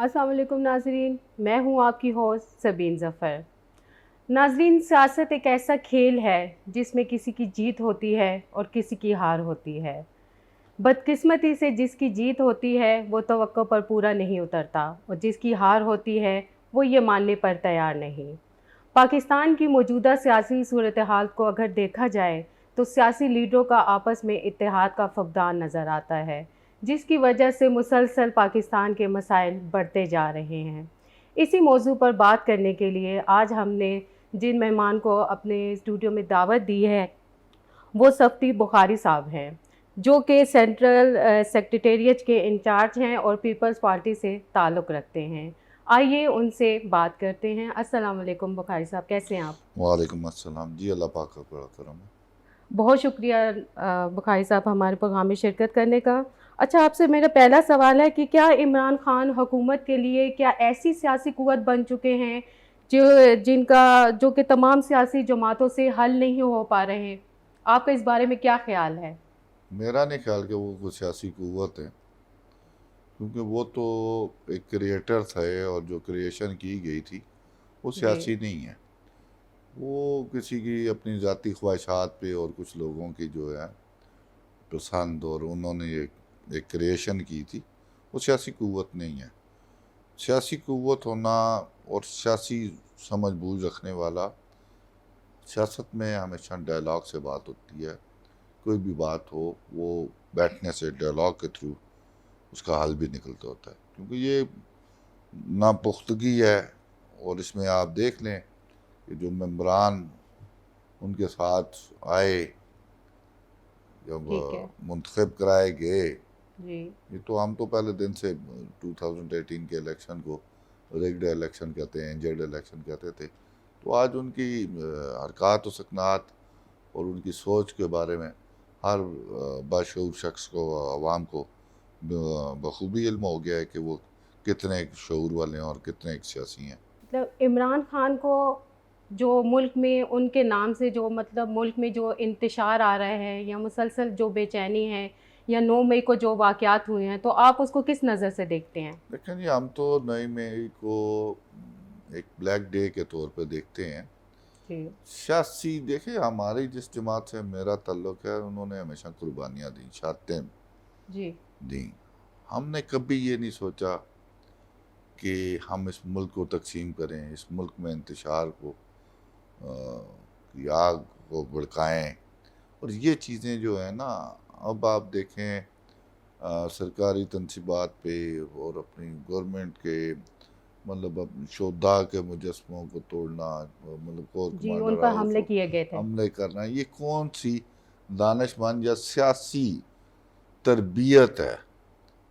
अस्सलाम वालेकुम नाजरीन, मैं हूँ आपकी होस्ट सबीन ज़फ़र। नाजरीन, सियासत एक ऐसा खेल है जिसमें किसी की जीत होती है और किसी की हार होती है। बदकिस्मती से जिसकी जीत होती है वो तवक्को पर पूरा नहीं उतरता और जिसकी हार होती है वो ये मानने पर तैयार नहीं। पाकिस्तान की मौजूदा सियासी सूरत हाल को अगर देखा जाए तो सियासी लीडरों का आपस में इत्तेहाद का फक़दान नज़र आता है, जिसकी वजह से मुसलसल पाकिस्तान के मसाइल बढ़ते जा रहे हैं। इसी मौजू पर बात करने के लिए आज हमने जिन मेहमान को अपने स्टूडियो में दावत दी है वो सफ़ी बुखारी साहब हैं, जो कि सेंट्रल सेक्रेटेरिएट के इंचार्ज हैं और पीपल्स पार्टी से ताल्लुक़ रखते हैं। आइए उनसे बात करते हैं। अस्सलाम वालेकुम बुखारी साहब, कैसे हैं आप? वालेकुम अस्सलाम जी। अल्लाह पाक का बड़ा करम है। बहुत शुक्रिया बुखारी साहब हमारे प्रोग्राम में शिरकत करने का। अच्छा, आपसे मेरा पहला सवाल है कि क्या इमरान खान हुकूमत के लिए क्या ऐसी सियासी क़ुव्वत बन चुके हैं जो कि तमाम सियासी जमातों से हल नहीं हो पा रहे हैं? आपका इस बारे में क्या ख़्याल है? मेरा नहीं ख्याल कि वो कुछ सियासी कुव्वत है, क्योंकि वो तो एक क्रिएटर थे और जो क्रिएशन की गई थी वो जी। सियासी नहीं है। वो किसी की अपनी ज़ाती ख्वाहिशात पे और कुछ लोगों की जो है पसंद, और उन्होंने एक क्रिएशन की थी, वो सियासी कुव्वत नहीं है। सियासी कुव्वत होना और सियासी समझ बूझ रखने वाला, सियासत में हमेशा डायलॉग से बात होती है। कोई भी बात हो वो बैठने से डायलॉग के थ्रू उसका हल भी निकलता होता है, क्योंकि ये नापुख्तगी है। और इसमें आप देख लें कि जो मेंबरान उनके साथ आए, जब ठीक है। मुंतखब कराए गए, जी। ये तो हम तो पहले दिन से 2018 के इलेक्शन को रिग्ड इलेक्शन कहते हैं, इंजर्ड इलेक्शन कहते थे। तो आज उनकी हरकत व सकनात और उनकी सोच के बारे में हर बाशऊर शख्स को, आवाम को बखूबी इल्म हो गया है कि वो कितने एक शऊर वाले हैं और कितने एक सियासी हैं। मतलब इमरान खान को जो मुल्क में उनके नाम से जो मतलब मुल्क में जो इंतशार आ रहा है या मुसलसल जो बेचैनी है या 9 मई को जो वाक़यात हुए हैं, तो आप उसको किस नज़र से देखते हैं? लेकिन जी, हम तो 9 मई को एक ब्लैक डे के तौर पे देखते हैं। जी। सियासी देखिए, हमारी जिस जमात से मेरा ताल्लुक़ है, उन्होंने हमेशा कुर्बानियाँ दी, शहादतें जी। दी। हमने कभी ये नहीं सोचा कि हम इस मुल्क को तकसीम करें, इस मुल्क में इंतशार को की आग को भड़काएँ। और ये चीज़ें जो है ना, अब आप देखें सरकारी तनसीबात पे और अपनी गवर्नमेंट के, मतलब शोधा के मुजस्मों को तोड़ना, मतलब कोर जी, उन कमांडर पर हाउस हमले को किए गए थे। हमले करना, ये कौन सी दानिशमंद या सियासी तरबियत है?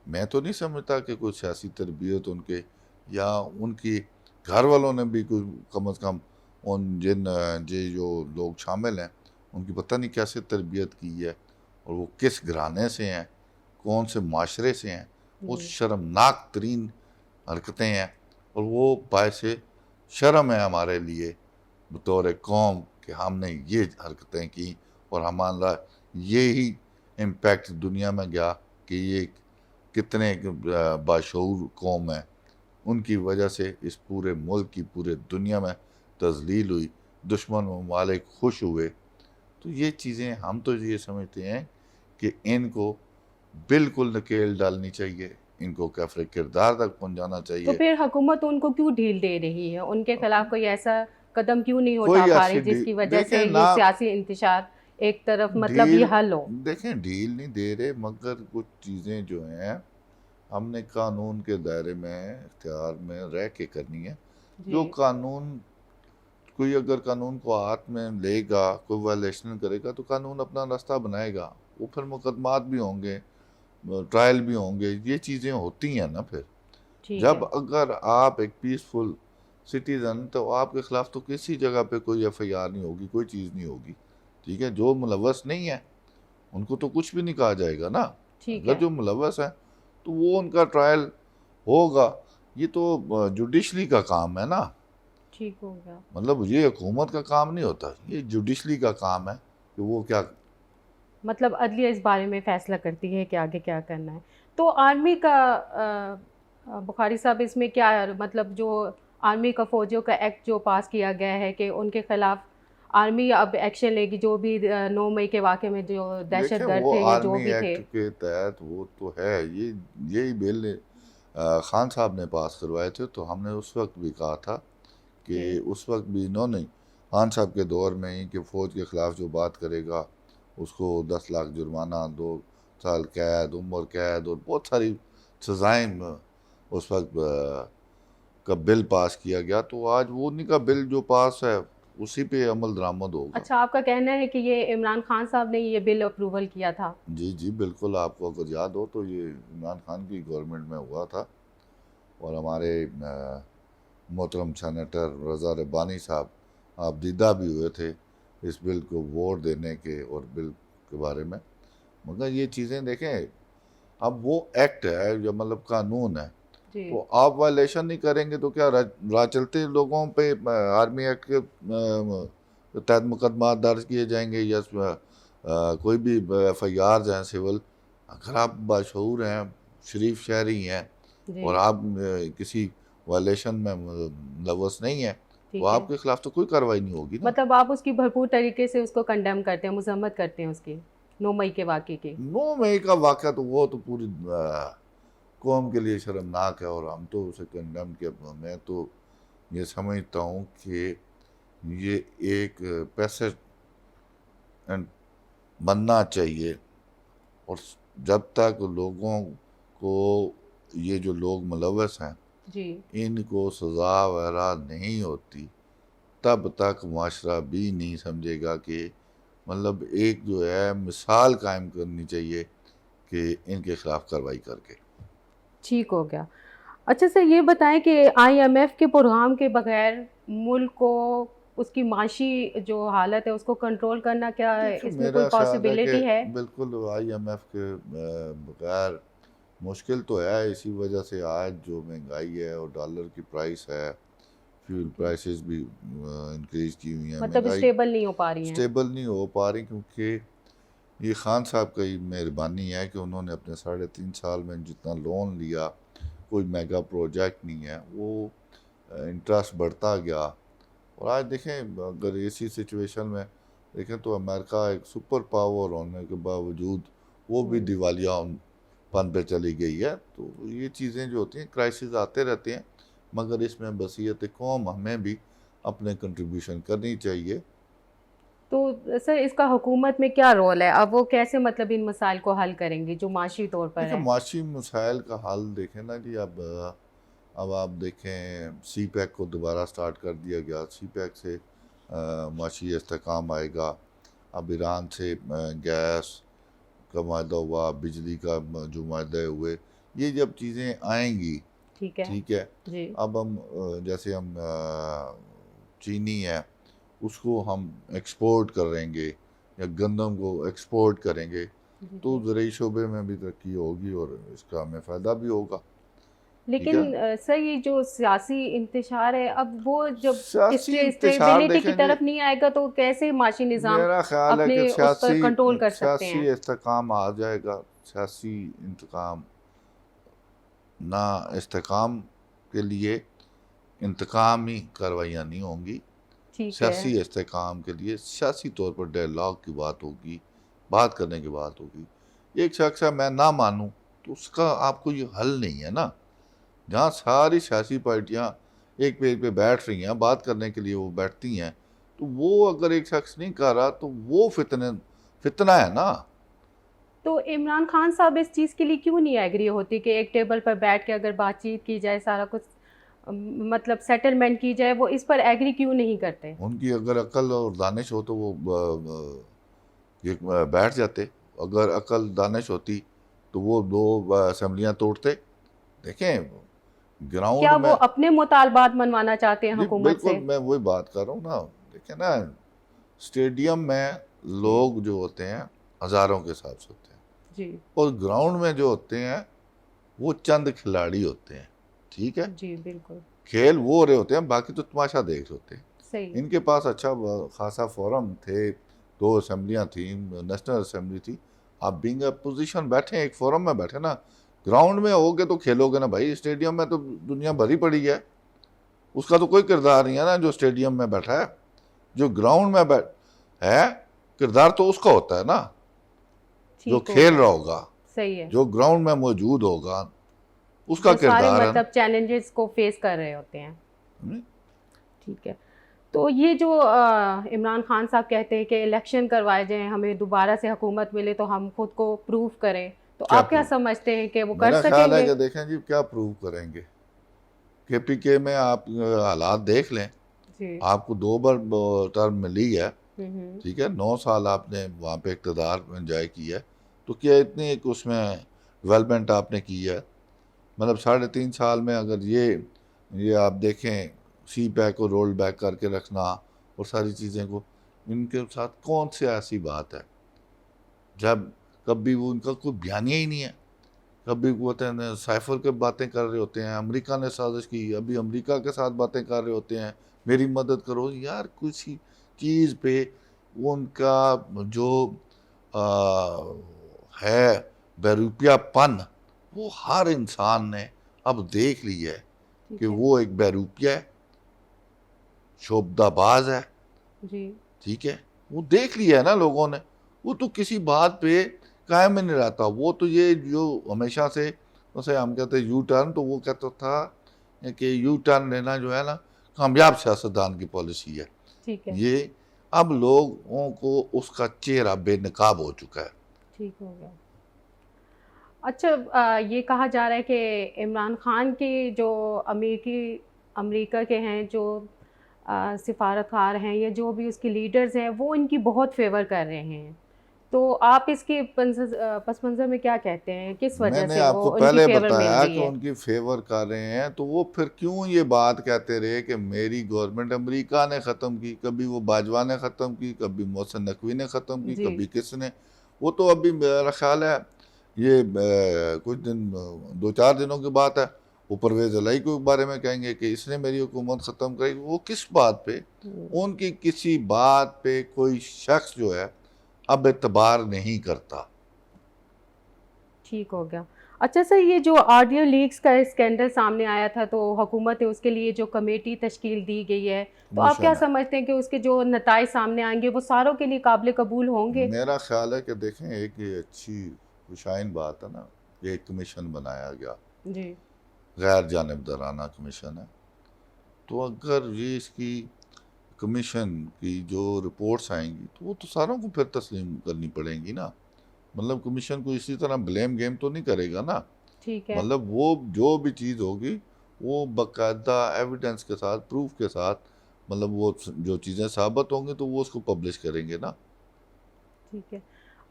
मैं तो नहीं समझता कि कोई सियासी तरबियत उनके या उनकी घर वालों ने भी कोई कम अज़ कम उन ये जो लोग शामिल हैं उनकी पता नहीं कैसे तरबियत की है, और वो किस घराने से हैं, कौन से माशरे से हैं। वो जी। शर्मनाक तरीन हरकतें हैं, और वो बायस शर्म है हमारे लिए बतौर कौम कि हमने ये हरकतें की, और हमारा ये ही इम्पैक्ट दुनिया में गया कि ये कितने बाशऊर कौम है। उनकी वजह से इस पूरे मुल्क की, पूरे दुनिया में तजलील हुई, दुश्मन ममालिक खुश हुए। तो ये चीज़ें हम तो ये समझते हैं कि इनको बिल्कुल नकेल डालनी चाहिए, इनको कैफ़रे किरदार तक पहुँचाना तो चाहिए। फिर हुकूमत उनको क्यों ढील दे रही है? उनके खिलाफ कोई ऐसा कदम क्यों नहीं उठा कोई पा ऐसी रही जिसकी वजह देखें से ना, ये सियासी इंतशार एक तरफ मतलब ये ढील, हल हो? देखें ढील नहीं दे रहे, मगर कुछ चीज़ें जो हैं हमने कानून के दायरे में, इख्तियार में रह के करनी है। जी। जो कानून, कोई अगर कानून को हाथ में लेगा, कोई वायलेशन करेगा, तो कानून अपना रास्ता बनाएगा। वो फिर मुकदमात भी होंगे, ट्रायल भी होंगे, ये चीज़ें होती हैं ना। फिर ठीक जब है। अगर आप एक पीसफुल सिटीज़न, तो आपके ख़िलाफ़ तो किसी जगह पे कोई एफआईआर नहीं होगी, कोई चीज़ नहीं होगी। ठीक है, जो मुलव्वस नहीं है उनको तो कुछ भी नहीं कहा जाएगा ना। ठीक अगर है। जो मुलव्वस है तो वो उनका ट्रायल होगा। ये तो जुडिशली का काम है ना, ठीक हो गया। मतलब ये हुकूमत का काम नहीं होता, ये जुडिशली का काम है कि वो क्या। मतलब अदलिया इस बारे में फ़ैसला करती है कि आगे क्या करना है। तो आर्मी का बुखारी साहब, इसमें क्या मतलब जो आर्मी का फौजियों का एक्ट जो पास किया गया है कि उनके खिलाफ आर्मी अब एक्शन लेगी, जो भी 9 मई के वाक़े में जो देखें दहशतगर्द वो थे या जो आर्मी भी थे। एक्ट के तहत वो तो है, ये यही बिल खान साहब ने पास करवाए थे, तो हमने उस वक्त भी कहा था कि जी। उस वक्त भी इन्होंने खान साहब के दौर में ही कि फ़ौज के ख़िलाफ़ जो बात करेगा उसको 10 लाख जुर्माना, 2 साल कैद, उम्र कैद और बहुत सारी सज़ाएँ उस वक्त का बिल पास किया गया। तो आज वो उन्हीं का बिल जो पास है उसी पे अमल दरामद होगा। अच्छा, आपका कहना है कि ये इमरान खान साहब ने ये बिल अप्रूवल किया था? जी जी बिल्कुल, आपको अगर याद हो तो ये इमरान खान की गवर्नमेंट में हुआ था, और हमारे मोहतरम सेनेटर रज़ा रब्बानी साहब आप दीदा भी हुए थे इस बिल को वोट देने के और बिल के बारे में। मगर ये चीज़ें देखें, अब वो एक्ट है जो मतलब कानून है, जी। तो आप वायलेशन नहीं करेंगे तो क्या राह चलते लोगों पे आर्मी एक्ट के तहत मुकदमा दर्ज किए जाएंगे, या कोई भी FIR हैं सिविल। अगर आप बाशऊर हैं, शरीफ शहरी हैं, और जी। आप किसी वायलेशन में मुलव्वस नहीं है, तो ठीक है। आपके खिलाफ तो कोई कार्रवाई नहीं होगी ना। मतलब आप उसकी भरपूर तरीके से उसको कंडेम करते हैं, मज़म्मत करते हैं उसकी, 9 मई के वाक़े की। 9 मई का वाक़या तो वो तो पूरी कौम के लिए शर्मनाक है, और हम तो उसे कंडेम किया। मैं तो ये समझता हूँ कि ये एक पैसे बनना चाहिए, और जब तक लोगों को, ये जो लोग मुलव्वस हैं, जी। इनको सज़ा वगैरह नहीं होती, तब तक माशरा भी नहीं समझेगा कि मतलब एक जो है मिसाल कायम करनी चाहिए कि इनके खिलाफ कार्रवाई करके। ठीक हो गया। अच्छा सर, ये बताएँ कि IMF के प्रोग्राम के बगैर मुल्क को उसकी माशी जो हालत है उसको कंट्रोल करना, क्या देखिए इसमें कोई मेरा ख्याल है कि पॉसिबिलिटी है? बिल्कुल IMF के बगैर मुश्किल तो है। इसी वजह से आज जो महंगाई है और डॉलर की प्राइस है, फ्यूल जी। प्राइसेस भी इंक्रीज की हुई हैं, मतलब महंगाई स्टेबल नहीं हो पा रही हैं। स्टेबल नहीं हो पा रही, क्योंकि ये खान साहब का ही मेहरबानी है कि उन्होंने अपने 3.5 साल में जितना लोन लिया, कोई मेगा प्रोजेक्ट नहीं है, वो इंटरेस्ट बढ़ता गया। और आज देखें, अगर ऐसी सिचुएशन में देखें तो अमेरिका एक सुपर पावर होने के बावजूद वो भी हुँ। दिवालियापन पे चली गई है। तो ये चीज़ें जो होती हैं, क्राइसिस आते रहते हैं, मगर इसमें बसीयत कौम हमें भी अपने कंट्रीब्यूशन करनी चाहिए। तो सर, इसका हुकूमत में क्या रोल है? अब वो कैसे मतलब इन मसाइल को हल करेंगी जो माशी तौर पर देखिए है? माशी मसाइल का हल देखें ना जी, अब आप देखें CPEC को दोबारा स्टार्ट कर दिया गया। CPEC से माशी इस्तेकाम आएगा। अब ईरान से गैस का माहदा हुआ, बिजली का जो माहदे हुए, ये जब चीज़ें आएंगी, ठीक है। ठीक है, जी। अब हम जैसे हम चीनी है उसको हम एक्सपोर्ट करेंगे, या गंदम को एक्सपोर्ट करेंगे, जी, तो जी। ज़रूरी शोबे में भी तरक्की होगी और इसका हमें फ़ायदा भी होगा। ठीक है। लेकिन सर, ये जो सियासी इंतशार है, अब वो जब सियासी इंतशार स्टेबिलिटी की देखें जी, तरफ नहीं आएगा तो कैसे माशी निज़ाम मेरा ख्याल है कि अपने उस पर कंट्रोल कर सकते सियासी हैं? इस्तेकाम आ जाएगा। सियासी इंतकाम ना, इस्तेकाम के लिए इंतकामी कार्रवाइयाँ नहीं होंगी। ठीक है। सियासी इस्तेकाम के लिए सियासी तौर पर डायलॉग की बात होगी, बात करने की बात होगी। एक शख्स है, मैं ना मानूं, तो उसका आपको ये हल नहीं है ना। जहाँ सारी सियासी पार्टियाँ एक पेज पे बैठ रही हैं, बात करने के लिए वो बैठती हैं, तो वो अगर एक शख्स नहीं कर रहा तो वो फितना है ना। तो इमरान खान साहब इस चीज़ के लिए क्यों नहीं एग्री होती कि एक टेबल पर बैठ के अगर बातचीत की जाए, सारा कुछ मतलब सेटलमेंट की जाए, वो इस पर एग्री क्यों नहीं करते? उनकी अगर अकल और दानिश हो तो वो ये बैठ जाते। अगर अकल दानिश होती तो वो 2 असेंबलियाँ तोड़ते। देखें ग्राउंड क्या वो में, अपने मुतालबात मनवाना चाहते हैं जी हुकूमत बिल्कुल, से? मैं वही बात कर रहा हूँ ना। देखें ना, स्टेडियम में जी। लोग जो होते हैं हज़ारों के हिसाब से होते हैं, जी। और ग्राउंड में जो होते हैं वो चंद खिलाड़ी होते हैं। ठीक है, जी, बिल्कुल। खेल वो हो रहे होते हैं, बाकी तो तमाशा देख रहे होते हैं। सही। इनके पास अच्छा खासा फोरम थे, 2 असेंबलियाँ थी, नेशनल असेंबली थी। आप बीइंग अपोजिशन बैठे, एक फोरम में बैठे ना, ग्राउंड में होगे तो खेलोगे ना भाई, स्टेडियम में तो दुनिया भरी पड़ी है, उसका तो कोई किरदार नहीं है ना जो स्टेडियम में बैठा है। जो ग्राउंड में बैठ है, किरदार तो उसका होता है ना जो ठीक हो खेल गया। रहा होगा, सही है। जो ग्राउंड में मौजूद होगा, उसका जो सारे किरदार है ना। मतलब चैलेंजेस को फेस कर रहे होते हैं। हम्म? ठीक है। तो ये जो इमरान खान साहब कहते हैं कि इलेक्शन करवाए जाएं, हमें दोबारा से हुकूमत मिले तो हम खुद को प्रूव करें, तो क्या आप क्या प्रूव? समझते हैं कि वो कर मेरा ख्याल है सकेंगे? कि देखें जी, क्या प्रूव करेंगे। केपीके में आप हालात देख लें, जी। आपको 2 बार टर्म मिली है, हम्म। ठीक है, 9 साल आपने वहाँ पे इक़्तिदार एंजॉय किया है, तो क्या इतनी एक उसमें डेवलपमेंट आपने की है? मतलब 3.5 साल में अगर ये आप देखें, सी पैक को रोल बैक करके रखना और सारी चीज़ें को, इनके साथ कौन सी ऐसी बात है जब कभी वो उनका कोई बयानिया ही नहीं है। कभी वो होते हैं साइफर के बातें कर रहे होते हैं, अमेरिका ने साजिश की, अभी अमेरिका के साथ बातें कर रहे होते हैं, मेरी मदद करो यार। कुछ ही चीज़ पे वो उनका जो है बेरूपियापन, वो हर इंसान ने अब देख लिया है कि ठीक है। वो एक बेरूपिया है, शोबदाबाज है, जी। ठीक है, वो देख लिया है ना लोगों ने। वो तो किसी बात पे कायम में नहीं रहता। वो तो ये जो हमेशा से, जैसे हम कहते हैं यू टर्न, तो वो कहता था कि यू टर्न लेना जो है ना, कामयाब सियासतदान की पॉलिसी है। ठीक है। ये अब लोगों को उसका चेहरा बेनकाब हो चुका है। ठीक हो गया। अच्छा, ये कहा जा रहा है कि इमरान खान के जो अमेरिका के हैं, जो सिफारतकार हैं या जो भी उसके लीडर्स हैं, वो इनकी बहुत फेवर कर रहे हैं। तो आप इसके पस मंज़र में क्या कहते हैं, किस वजह मैंने से वो आपको उनकी पहले फेवर मिल बताया रही कि है? उनकी फेवर कर रहे हैं, तो वो फिर क्यों ये बात कहते रहे कि मेरी गवर्नमेंट अमेरिका ने ख़त्म की। कभी वो बाजवा ने ख़त्म की, कभी मोहसिन नकवी ने ख़त्म की, जी। कभी किसने। वो तो अभी मेरा ख्याल है ये कुछ दिन 2-4 दिनों की बात है, वो परवेज़ इलाही के बारे में कहेंगे कि इसने मेरी हुकूमत ख़त्म करी। वो किस बात पे? हम्म। उनकी किसी बात पे कोई शख्स जो है अब एतबार नहीं करता। ठीक हो गया। अच्छा सर, ये जो ऑडियो लीक्स का स्कैंडल सामने आया था, तो हुकूमत ने उसके लिए जो कमेटी तश्कील दी गई है, तो आप क्या कमीशन है। समझते हैं कि उसके जो नताइज सामने आएंगे वो सारों के लिए काबिल कबूल होंगे? मेरा ख्याल है कि देखें, एक ये अच्छी खुशाइन बात है ना, ये एक कमीशन बनाया गया, जी। गैर जानिबदाराना कमीशन है। तो अगर ये इसकी कमीशन की जो रिपोर्ट्स आएंगी तो वो तो सारों को फिर तस्लीम करनी पड़ेंगी ना। मतलब कमीशन को इसी तरह ब्लेम गेम तो नहीं करेगा ना। ठीक है। मतलब वो जो भी चीज़ होगी वो बाकायदा एविडेंस के साथ, प्रूफ के साथ, मतलब वो जो चीज़ें साबित होंगी तो वो उसको पब्लिश करेंगे ना। ठीक है।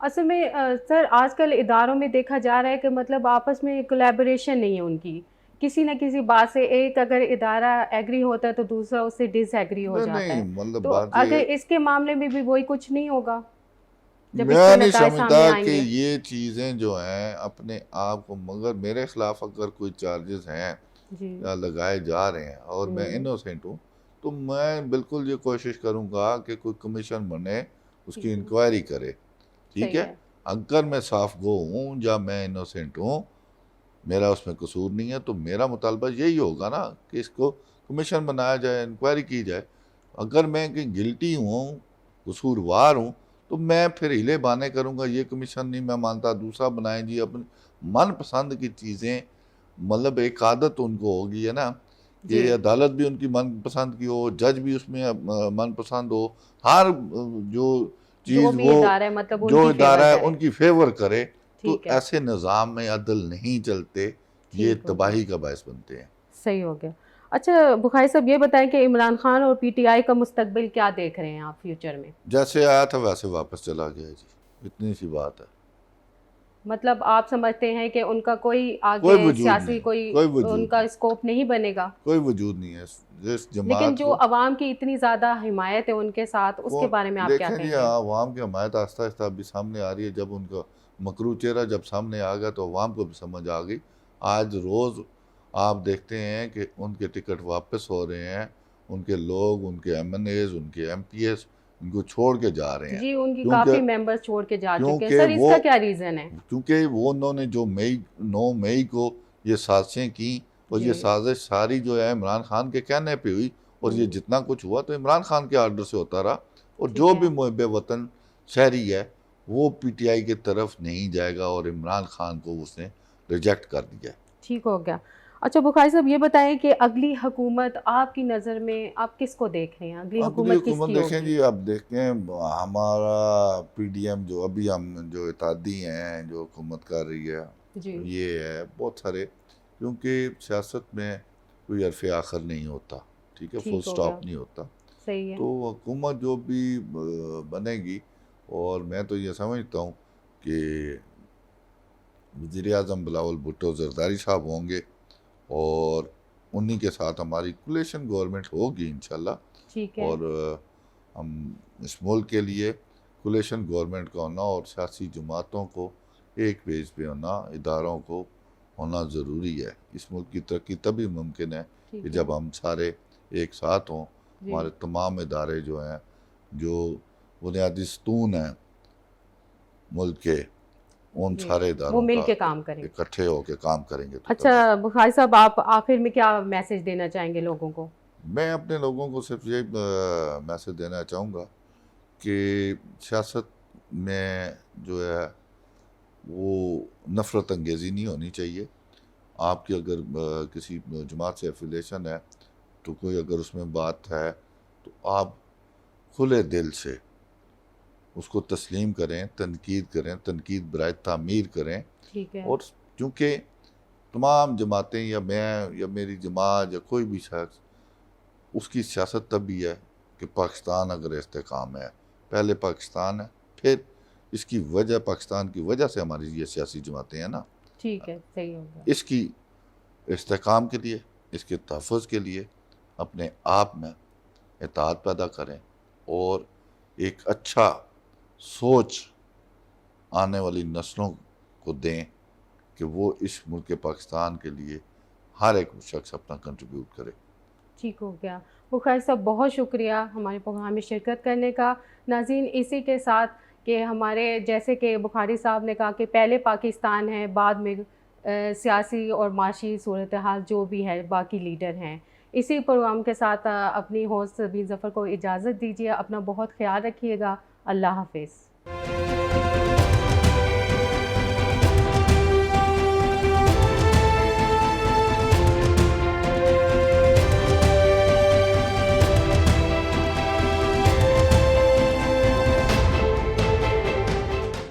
असल में सर, आजकल इदारों में देखा जा रहा है कि मतलब आपस में कोलैबोरेशन नहीं है उनकी। किसी न किसी बात से एक अगर इदारा एग्री होता है तो दूसरा उससे डिसएग्री हो नहीं जाता नहीं, है। मतलब तो बात ये अगर है, इसके मामले में भी वही कुछ नहीं होगा जब इसके मैं नहीं नतायज सामने समझता कि आएंगे? ये चीज़ें जो हैं अपने आप को, मगर मेरे खिलाफ अगर कोई चार्जेस हैं जी। या लगाए जा रहे हैं और मैं हुँ। इनोसेंट हूँ, तो मैं बिल्कुल ये कोशिश करूँगा कि कोई कमीशन बने, ठीक उसकी है। इंक्वायरी करे, ठीक सही है। है। अगर मैं साफ गो हूँ या मैं इनोसेंट हूँ, मेरा उसमें कसूर नहीं है, तो मेरा मुतालबा यही होगा ना कि इसको कमीशन बनाया जाए, इंक्वायरी की जाए। अगर मैं कि गिल्टी हूँ, कसूरवार हूँ, तो मैं फिर हिले बहाने करूँगा, ये कमीशन नहीं मैं मानता, दूसरा बनाएं जी अपने मनपसंद की चीज़ें। मतलब एक आदत उनको होगी है ना जी। कि अदालत भी उनकी मनपसंद की हो, जज भी उसमें मनपसंद हो, हर जो जो चीज़ भी वो इदारा है मतलब जो उनकी फ़ेवर इदारा है करे। उनकी फेवर करे, तो ठीक है। ऐसे निज़ाम में अदल नहीं चलते, ये ठीक हो गया। तबाही का बायस बनते हैं। सही हो गया। अच्छा बुखारी साहब, ये बताएँ कि इमरान खान और पीटीआई का मुस्तकबिल क्या देख रहे हैं आप फ्यूचर में? जैसे आया था वैसे वापस चला गया जी, इतनी सी बात है। मतलब आप समझते हैं कि उनका कोई कोई आगे वजूद सियासी नहीं, कोई कोई वजूद उनका नहीं, स्कोप नहीं बनेगा? कोई वजूद नहीं है जिस लेकिन जमात जो को। अवाम की इतनी ज़्यादा हिमायत है उनके साथ, उसके कौन बारे में आप क्या देखें जी, कहेंगे? अवाम की हमायत आहिस्ता आहिस्ता अभी सामने आ रही है। जब उनका मकरू चेहरा जब सामने आ गया तो अवाम को भी समझ आ गई। आज रोज़ आप देखते हैं कि उनके टिकट वापस हो रहे हैं, उनके लोग, उनके MNAs, उनके MPs इनको छोड़ के जा रहे हैं। जी, उनकी क्योंकि काफ़ी मेंबर्स छोड़ के जा चुके हैं। क्योंकि सर, वो इसका क्या रीज़न है? क्योंकि वो उन्होंने जो 9 मई को ये साजिशें की, और ये जी। साजिश सारी जो है इमरान खान के कहने पे हुई, और ये जितना कुछ हुआ तो इमरान खान के आर्डर से होता रहा। और ठीक जो है। भी मुहब्बे वतन शहरी है वो पीटीआई की तरफ नहीं जाएगा, और इमरान खान को उसने रिजेक्ट कर दिया है। ठीक हो गया। अच्छा बुखारी साहब, ये बताएं कि अगली हुकूमत आपकी नज़र में आप किसको देख रहे हैं? अगली अगली हुकूमत हुकूमत किसकी देखें होगी? जी, अब देखें हमारा पीडीएम जो अभी हम जो इत्तेहादी हैं जो हुकूमत कर रही है, जी। ये है बहुत सारे, क्योंकि सियासत में कोई हरफ आखिर नहीं होता, ठीक है, फुल ठीक हो स्टॉप गया। नहीं होता। सही है। तो हुकूमत जो भी बनेगी, और मैं तो ये समझता हूँ कि वज़ीर आज़म बिलावल भुट्टो ज़रदारी साहब होंगे, और उन्हीं के साथ हमारी कोलिशन गवर्नमेंट होगी इंशाल्लाह। ठीक है। और हम इस मुल्क के लिए कोलिशन गवर्नमेंट का होना और सियासी जमातों को एक पेज पे होना, इदारों को होना ज़रूरी है। इस मुल्क की तरक्की तभी मुमकिन है कि ठीक है। जब हम सारे एक साथ हों। जी। हमारे तमाम इदारे जो हैं, जो बुनियादी स्तून हैं मुल्क के, उन जी, सारे वो इदारों मिल का के काम करें। इकट्ठे होकर काम करेंगे तो अच्छा तभी। बुखारी साहब, आप आखिर में क्या मैसेज देना चाहेंगे लोगों को? मैं अपने लोगों को सिर्फ ये मैसेज देना चाहूँगा कि सियासत में जो है वो नफ़रत अंगेज़ी नहीं होनी चाहिए। आपकी अगर किसी जमात से एफिलिएशन है, तो कोई अगर उसमें बात है, तो आप खुले दिल से उसको तस्लीम करें, तनकीद बराए तामीर करें। ठीक है। और क्योंकि तमाम जमातें, या मैं या मेरी जमात या कोई भी शख्स, उसकी सियासत तभी है कि पाकिस्तान अगर इस्तेकाम है, पहले पाकिस्तान है, फिर इसकी वजह, पाकिस्तान की वजह से हमारी ये सियासी जमातें हैं ना, ठीक है, सही हो गया। इसकी इस्तेकाम के लिए, इसके तहफ़्फ़ुज़ के लिए अपने आप में इत्तेहाद पैदा करें, और एक अच्छा सोच आने वाली नस्लों को दें कि वो इस मुल्क पाकिस्तान के लिए हर एक शख्स अपना कंट्रीब्यूट करे। ठीक हो गया। बुखारी साहब, बहुत शुक्रिया हमारे प्रोग्राम में शिरकत करने का। नाज़रीन, इसी के साथ कि हमारे जैसे कि बुखारी साहब ने कहा कि पहले पाकिस्तान है, बाद में सियासी और माशी सूरत हाल जो भी है बाकी लीडर हैं। इसी प्रोग्राम के साथ अपनी होस्ट सबीन ज़फ़र को इजाज़त दीजिए। अपना बहुत ख़्याल रखिएगा। अल्लाह हाफ़िज़।